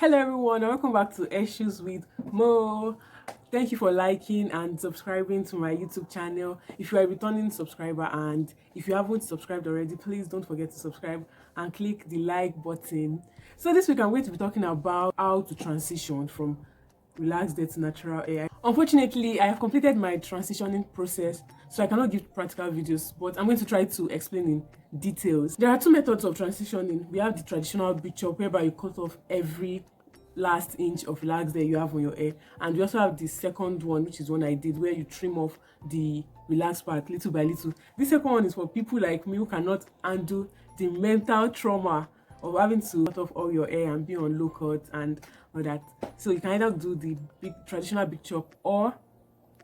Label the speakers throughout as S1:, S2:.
S1: Hello everyone, and welcome back to Issues with Mo. Thank you for liking and subscribing to my YouTube channel. If you are a returning subscriber and if you haven't subscribed already, please don't forget to subscribe and click the like button. So this week I'm going to be talking about how to transition from relaxed day to natural hair. Unfortunately, I have completed my transitioning process, so I cannot give practical videos, but I'm going to try to explain in details. There are two methods of transitioning. We have the traditional beach chop, whereby you cut off every last inch of relaxed hair you have on your hair, and we also have the second one, which is one I did, where you trim off the relaxed part little by little. This second one is for people like me who cannot handle the mental trauma of having to cut off all your hair and be on low cut and all that. So you can either do the big traditional big chop or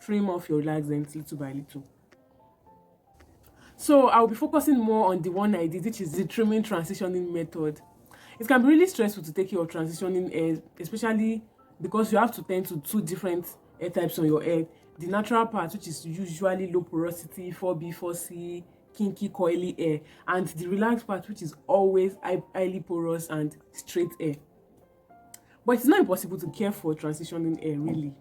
S1: trim off your relaxed ends little by little. So I'll be focusing more on the one I did, which is the trimming transitioning method. It can be really stressful to take care of transitioning hair, especially because you have to tend to two different hair types on your head. The natural part, which is usually low porosity, 4B, 4C, kinky, coily hair, and the relaxed part, which is always highly porous and straight hair. But it's not impossible to care for transitioning hair, really.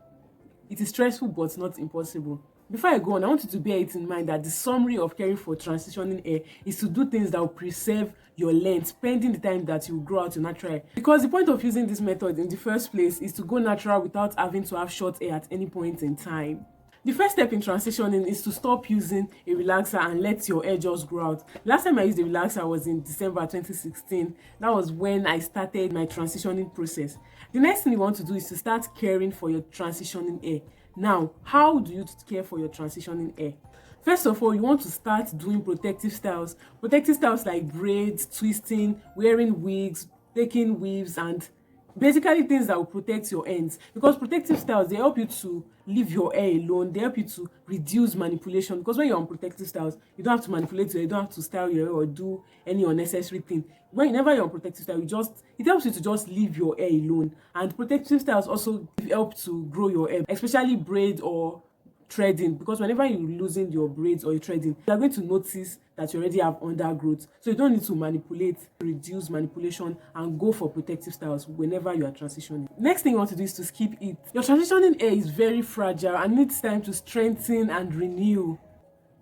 S1: It is stressful but not impossible. Before I go on, I want you to bear it in mind that the summary of caring for transitioning hair is to do things that will preserve your length pending the time that you grow out your natural hair. Because the point of using this method in the first place is to go natural without having to have short hair at any point in time. The first step in transitioning is to stop using a relaxer and let your hair just grow out. Last time I used a relaxer was in December 2016. That was when I started my transitioning process. The next thing you want to do is to start caring for your transitioning hair. Now, how do you care for your transitioning hair? First of all, you want to start doing protective styles. Protective styles like braids, twisting, wearing wigs, taking weaves, and basically things that will protect your ends. Because protective styles, they help you to leave your hair alone. They help you to reduce manipulation. Because when you're on protective styles, you don't have to manipulate your hair, you don't have to style your hair or do any unnecessary thing. Whenever you're on protective style, it helps you to just leave your hair alone. And protective styles also help to grow your hair, especially braid or threading, because whenever you're losing your braids or you're threading, you're going to notice that you already have undergrowth. So you don't need to manipulate, reduce manipulation, and go for protective styles whenever you are transitioning. Next thing you want to do is to skip it. Your transitioning hair is very fragile and needs time to strengthen and renew.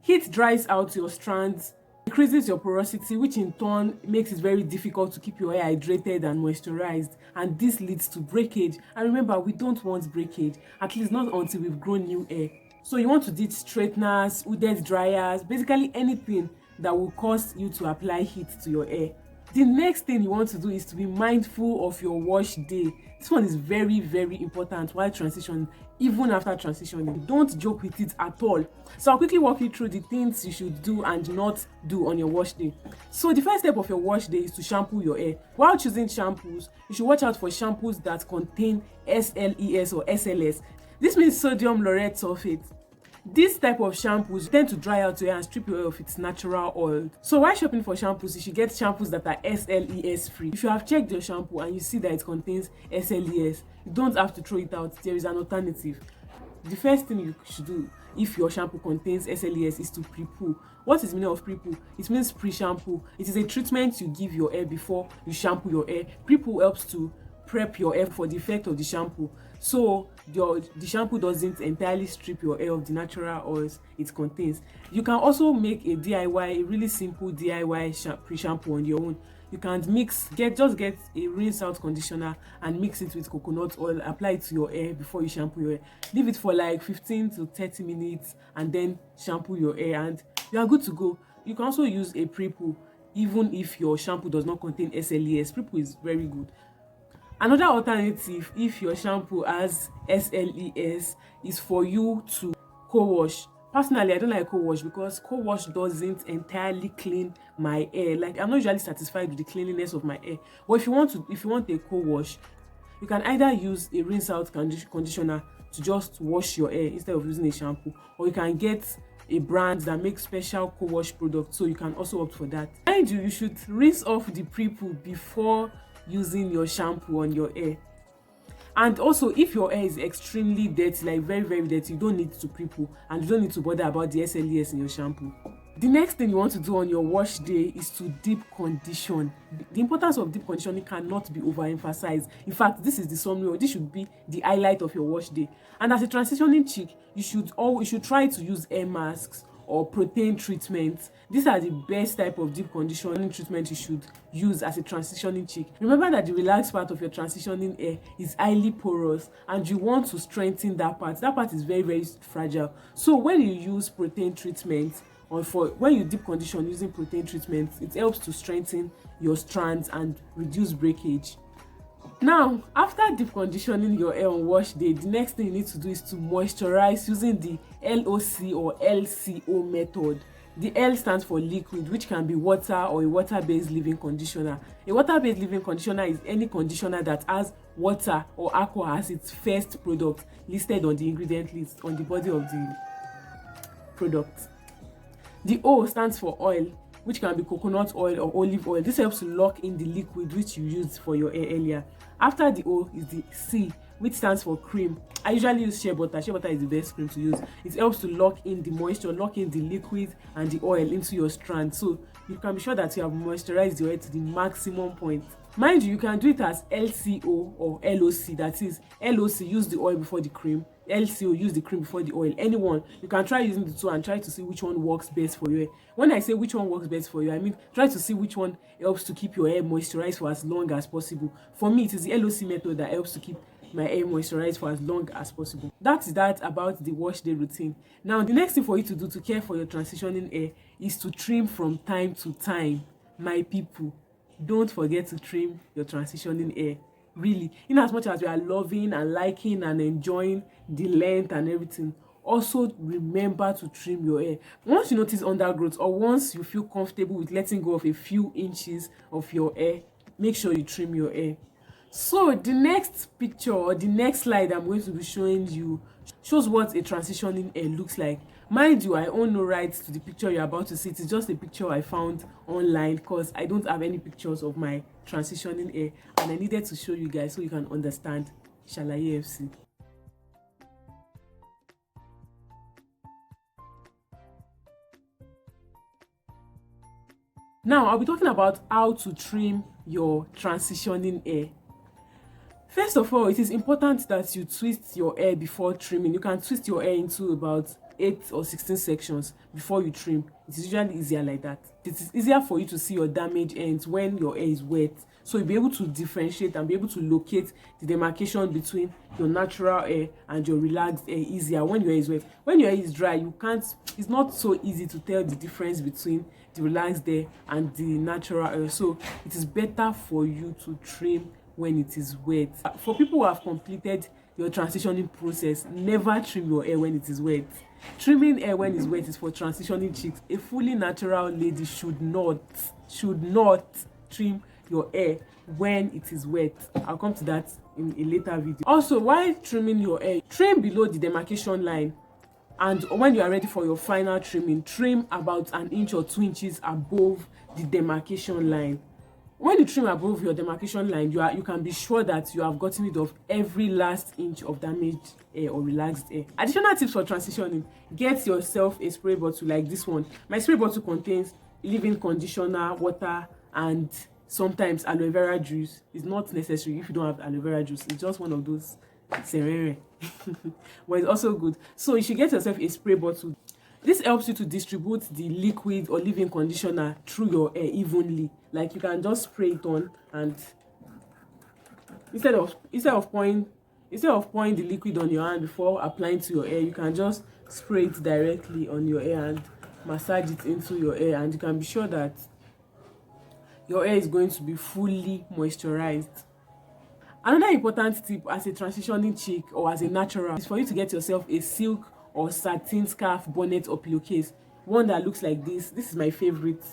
S1: Heat dries out your strands, increases your porosity, which in turn makes it very difficult to keep your hair hydrated and moisturized, and this leads to breakage. And remember, we don't want breakage, at least not until we've grown new hair. So you want to ditch straighteners, hooded dryers, basically anything that will cause you to apply heat to your hair. The next thing you want to do is to be mindful of your wash day. This one is very, very important while transitioning, even after transitioning. Don't joke with it at all. So I'll quickly walk you through the things you should do and not do on your wash day. So the first step of your wash day is to shampoo your hair. While choosing shampoos, you should watch out for shampoos that contain SLES or SLS. This means sodium lauryl sulfate. This type of shampoos tend to dry out your hair and strip your hair of its natural oil. So while shopping for shampoos, you should get shampoos that are SLES free. If you have checked your shampoo and you see that it contains SLES, you don't have to throw it out. There is an alternative. The first thing you should do if your shampoo contains SLES is to pre-poo. What is the meaning of pre-poo? It means pre-shampoo. It is a treatment you give your hair before you shampoo your hair. Pre-poo helps to prep your hair for the effect of the shampoo, so the shampoo doesn't entirely strip your hair of the natural oils it contains. You can also make a DIY, a really simple DIY pre-shampoo on your own. You can just get a rinse out conditioner and mix it with coconut oil, apply it to your hair before you shampoo your hair. Leave it for like 15 to 30 minutes and then shampoo your hair and you are good to go. You can also use a pre-poo even if your shampoo does not contain SLES. Pre-poo is very good. Another alternative, if your shampoo has SLES, is for you to co-wash. Personally, I don't like co-wash because co-wash doesn't entirely clean my hair. Like, I'm not usually satisfied with the cleanliness of my hair. But if you want a co-wash, you can either use a rinse out conditioner to just wash your hair instead of using a shampoo, or you can get a brand that makes special co-wash products, so you can also opt for that. Mind you, you should rinse off the pre-poo before using your shampoo on your hair. And also, if your hair is extremely dirty, like very, very dirty, you don't need to pre-poo and you don't need to bother about the SLES in your shampoo. The next thing you want to do on your wash day is to deep condition. The importance of deep conditioning cannot be overemphasized. In fact, this is the summary, or this should be the highlight of your wash day. And as a transitioning chick, you should try to use air masks or protein treatments. These are the best type of deep conditioning treatment you should use as a transitioning chick. Remember that the relaxed part of your transitioning hair is highly porous, and you want to strengthen that part. That part is very, very fragile. So when you use protein treatments, or when you deep condition using protein treatments, it helps to strengthen your strands and reduce breakage. Now, after deep conditioning your hair on wash day, the next thing you need to do is to moisturize using the LOC or LCO method. The L stands for liquid, which can be water or a water-based leave-in conditioner. A water-based leave-in conditioner is any conditioner that has water or aqua as its first product listed on the ingredient list on the body of the product. The O stands for oil, which can be coconut oil or olive oil. This helps to lock in the liquid which you used for your hair earlier. After the O is the C, which stands for cream. I usually use shea butter. Shea butter is the best cream to use. It helps to lock in the moisture, lock in the liquid and the oil into your strand, so you can be sure that you have moisturized your hair to the maximum point. Mind you can do it as LCO or LOC. That is, LOC, use the oil before the cream. LCO, use the cream before the oil. Anyone, you can try using the two and try to see which one works best for your hair. When I say which one works best for you, I mean try to see which one helps to keep your hair moisturized for as long as possible. For me, it is the LOC method that helps to keep my hair moisturized for as long as possible. That's that about the wash day routine. Now, the next thing for you to do to care for your transitioning hair is to trim from time to time. My people, don't forget to trim your transitioning hair. Really, in as much as we are loving and liking and enjoying the length and everything, also remember to trim your hair. Once you notice undergrowth, or once you feel comfortable with letting go of a few inches of your hair, make sure you trim your hair. So the next picture, or the next slide I'm going to be showing you, shows what a transitioning hair looks like. Mind you, I own no rights to the picture you're about to see. It's just a picture I found online because I don't have any pictures of my transitioning hair, and I needed to show you guys so you can understand. Shalaye FC. Now, I'll be talking about how to trim your transitioning hair. First of all, it is important that you twist your hair before trimming. You can twist your hair into about 8 or 16 sections before you trim. It is usually easier like that. It is easier for you to see your damaged ends when your hair is wet, so you'll be able to differentiate and be able to locate the demarcation between your natural hair and your relaxed hair easier when your hair is wet. When your hair is dry, it's not so easy to tell the difference between the relaxed hair and the natural hair, so it is better for you to trim when it is wet. For people who have completed your transitioning process, never trim your hair when it is wet. Trimming hair when it's wet is for transitioning chicks. A fully natural lady should not trim your hair when it is wet. I'll come to that in a later video. Also, while trimming your hair, trim below the demarcation line, and when you are ready for your final trimming, trim about 1 inch or 2 inches above the demarcation line. When you trim above your demarcation line, you can be sure that you have gotten rid of every last inch of damaged hair or relaxed hair. Additional tips for transitioning: get yourself a spray bottle like this one. My spray bottle contains leave-in conditioner, water, and sometimes aloe vera juice. It's not necessary if you don't have aloe vera juice. It's just one of those serere. But it's also good. So you should get yourself a spray bottle. This helps you to distribute the liquid or leave-in conditioner through your hair evenly. Like, you can just spray it on, and instead of pouring the liquid on your hand before applying to your hair, you can just spray it directly on your hair and massage it into your hair, and you can be sure that your hair is going to be fully moisturized. Another important tip as a transitioning chick or as a natural is for you to get yourself a silk or satin scarf, bonnet, or pillowcase. One that looks like this. This is my favorite.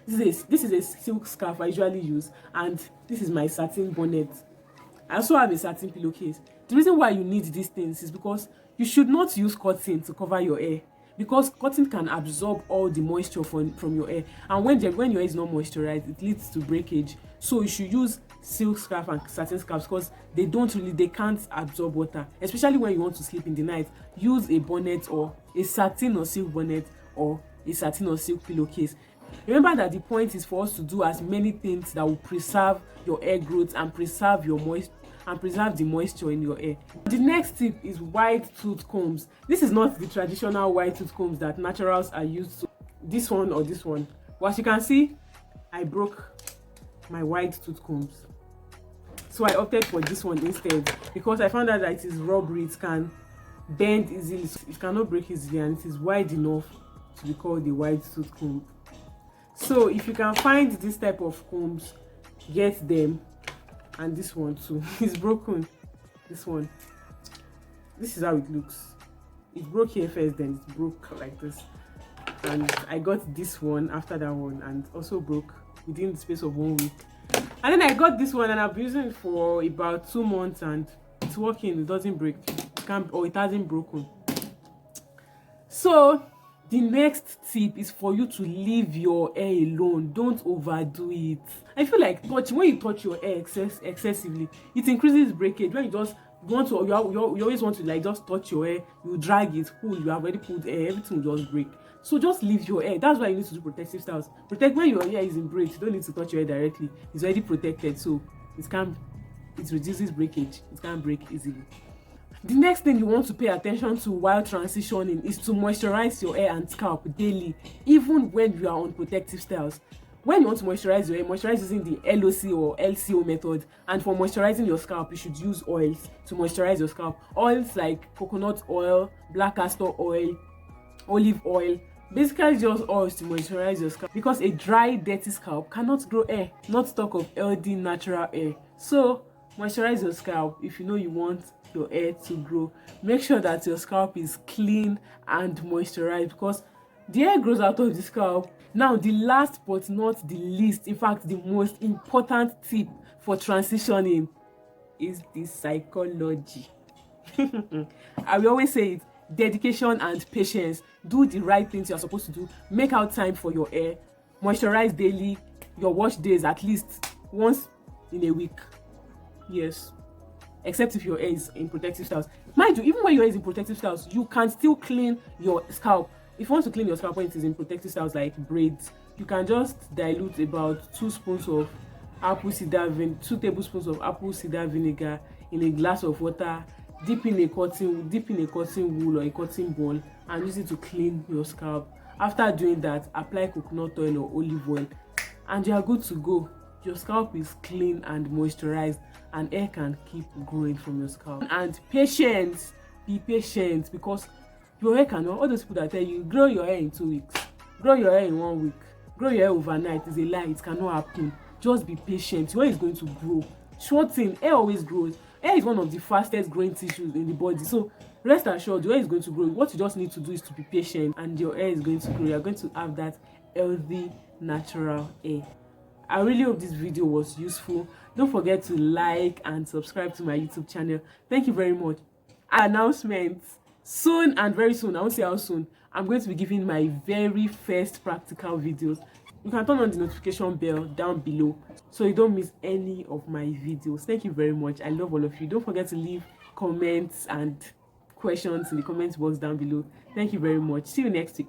S1: This is a silk scarf I usually use, and this is my satin bonnet. I also have a satin pillowcase. The reason why you need these things is because you should not use cotton to cover your hair, because cotton can absorb all the moisture from your hair, and when your hair is not moisturized, it leads to breakage. So you should use silk scarf and satin scarves because they can't absorb water, especially when you want to sleep in the night. Use a bonnet or a satin or silk bonnet or a satin or silk pillowcase. Remember that the point is for us to do as many things that will preserve your hair growth and preserve your preserve the moisture in your hair. The next tip is wide tooth combs. This is not the traditional wide tooth combs that naturals are used to, this one or this one. But as you can see, I broke my wide tooth combs, so I opted for this one instead because I found out that it is rubbery, it can bend easily, so it cannot break easily, and it is wide enough to be called a wide tooth comb. So if you can find this type of combs, get them. And this one too is broken. This one, this is how it looks. It broke here first, then it broke like this, and I got this one after that one, and also broke within the space of 1 week. And then I got this one, and I've been using it for about 2 months, and it's working. It doesn't break, it hasn't broken. So the next tip is for you to leave your hair alone. Don't overdo it. I feel like when you touch your hair excessively, it increases breakage. When you just want to, you always want to like just touch your hair, you drag it, pull, you have already pulled hair, everything will just break. So just leave your hair. That's why you need to do protective styles. When your hair is in braids, you don't need to touch your hair directly. It's already protected, so it reduces breakage. It can't break easily. The next thing you want to pay attention to while transitioning is to moisturize your hair and scalp daily, even when you are on protective styles. When you want to moisturize your hair, moisturize using the LOC or LCO method. And for moisturizing your scalp, you should use oils to moisturize your scalp. Oils like coconut oil, black castor oil, olive oil. Basically just oils to moisturize your scalp, because a dry, dirty scalp cannot grow hair, not talk of healthy, natural hair. So moisturize your scalp if you know you want your hair to grow. Make sure that your scalp is clean and moisturized, because the hair grows out of the scalp. Now, the last but not the least, in fact the most important tip for transitioning is the psychology. I will always say it: dedication and patience. Do the right things you're supposed to do. Make out time for your hair. Moisturize daily. Your wash days at least once in a week. Yes, except if your hair is in protective styles. Mind you, even when your hair is in protective styles, you can still clean your scalp. If you want to clean your scalp when it is in protective styles like braids, you can just dilute about 2 tablespoons of apple cider vinegar in a glass of water, dip in a cotton wool or a cotton ball, and use it to clean your scalp. After doing that, apply coconut oil or olive oil, and you are good to go. Your scalp is clean and moisturized, and hair can keep growing from your scalp. And patience, be patient, because your hair cannot, all those people that tell you grow your hair in 2 weeks, grow your hair in 1 week, grow your hair overnight, is a lie. It cannot happen. Just be patient. Your hair is going to grow. Short thing, hair always grows. Hair is one of the fastest growing tissues in the body, so rest assured your hair is going to grow. What you just need to do is to be patient, and your hair is going to grow. You're going to have that healthy, natural hair. I really hope this video was useful. Don't forget to like and subscribe to my YouTube channel. Thank you very much. Announcements. Soon, and very soon, I won't say how soon, I'm going to be giving my very first practical videos. You can turn on the notification bell down below so you don't miss any of my videos. Thank you very much. I love all of you. Don't forget to leave comments and questions in the comments box down below. Thank you very much. See you next week.